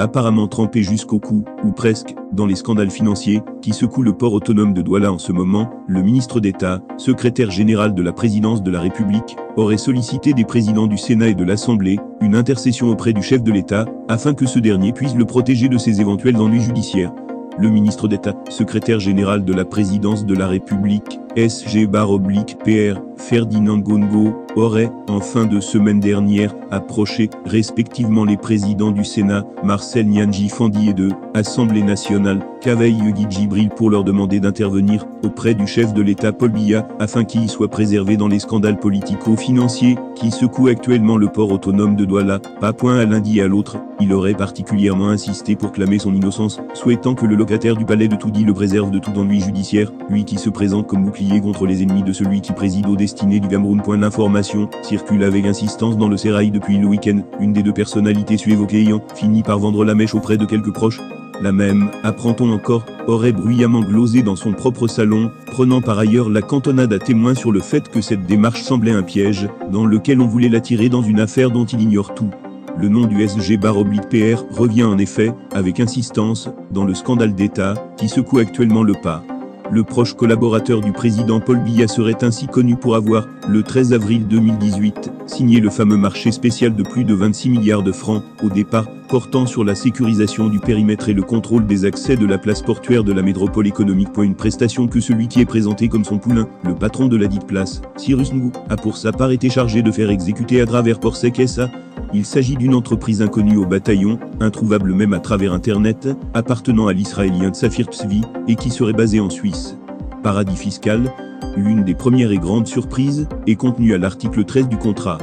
apparemment trempé jusqu'au cou, ou presque, dans les scandales financiers qui secouent le port autonome de Douala en ce moment, le ministre d'État, secrétaire général de la présidence de la République, aurait sollicité des présidents du Sénat et de l'Assemblée une intercession auprès du chef de l'État, afin que ce dernier puisse le protéger de ses éventuels ennuis judiciaires. Le ministre d'État, secrétaire général de la présidence de la République, SG/PR, Ferdinand Gongo, aurait, en fin de semaine dernière, approché, respectivement les présidents du Sénat, Marcel Nianji Fandi et de Assemblée nationale, Kavaï Yegui Djibril pour leur demander d'intervenir auprès du chef de l'État Paul Biya, afin qu'il soit préservé dans les scandales politico-financiers qui secouent actuellement le port autonome de Douala. Pas point à l'un dit à l'autre, il aurait particulièrement insisté pour clamer son innocence, souhaitant que le locataire du palais de Toudi le préserve de tout ennui judiciaire, lui qui se présente comme bouclier contre les ennemis de celui qui préside aux destinées du Cameroun. L'information circule avec insistance dans le sérail depuis le week-end, une des deux personnalités su-évoquées ayant fini par vendre la mèche auprès de quelques proches. La même, apprend-on encore, aurait bruyamment glosé dans son propre salon, prenant par ailleurs la cantonade à témoin sur le fait que cette démarche semblait un piège, dans lequel on voulait l'attirer dans une affaire dont il ignore tout. Le nom du SG/PR revient en effet, avec insistance, dans le scandale d'État, qui secoue actuellement le pas. Le proche collaborateur du président Paul Biya serait ainsi connu pour avoir, le 13 avril 2018, signé le fameux marché spécial de plus de 26 milliards de francs, au départ, portant sur la sécurisation du périmètre et le contrôle des accès de la place portuaire de la métropole économique. Une prestation que celui qui est présenté comme son poulain, le patron de la dite place, Cyrus Ngou, a pour sa part été chargé de faire exécuter à travers Porsec SA. Il s'agit d'une entreprise inconnue au bataillon, introuvable même à travers Internet, appartenant à l'israélien Safir Tzvi, et qui serait basée en Suisse. Paradis fiscal, l'une des premières et grandes surprises, est contenue à l'article 13 du contrat.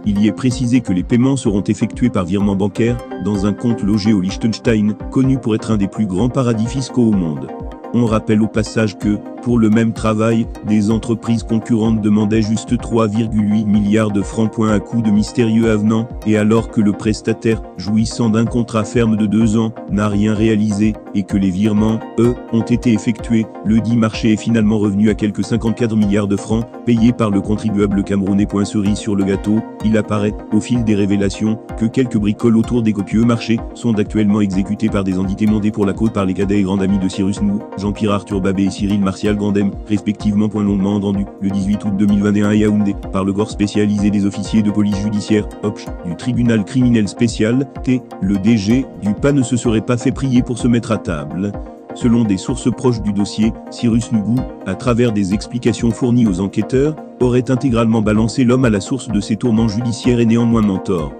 Il y est précisé que les paiements seront effectués par virement bancaire, dans un compte logé au Liechtenstein, connu pour être un des plus grands paradis fiscaux au monde. On rappelle au passage que, pour le même travail, des entreprises concurrentes demandaient juste 3,8 milliards de francs. À coup de mystérieux avenants, et alors que le prestataire, jouissant d'un contrat ferme de 2 ans, n'a rien réalisé, et que les virements, eux, ont été effectués, le dit marché est finalement revenu à quelques 54 milliards de francs, payés par le contribuable camerounais. Cerise sur le gâteau, il apparaît, au fil des révélations, que quelques bricoles autour des copieux marchés sont actuellement exécutées par des entités montées pour la côte par les cadets et grands amis de Cyrus Ngou, Jean-Pierre Arthur Babé et Cyril Martial Grandem, respectivement. Longuement entendu, le 18 août 2021 à Yaoundé, par le corps spécialisé des officiers de police judiciaire, OPJ, du tribunal criminel spécial, T, le DG, du PA ne se serait pas fait prier pour se mettre à table. Selon des sources proches du dossier, Cyrus Ngou, à travers des explications fournies aux enquêteurs, aurait intégralement balancé l'homme à la source de ses tourments judiciaires et néanmoins mentor.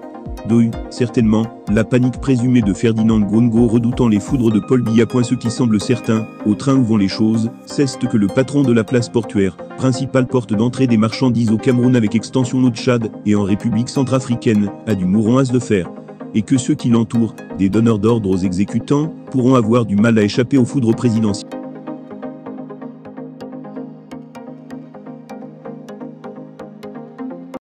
Certainement, la panique présumée de Ferdinand Gongo redoutant les foudres de Paul Biya. Ce qui semble certain, au train où vont les choses, c'est que le patron de la place portuaire, principale porte d'entrée des marchandises au Cameroun avec extension au Tchad et en République centrafricaine, a du mouron à se faire. Et que ceux qui l'entourent, des donneurs d'ordre aux exécutants, pourront avoir du mal à échapper aux foudres présidentielles.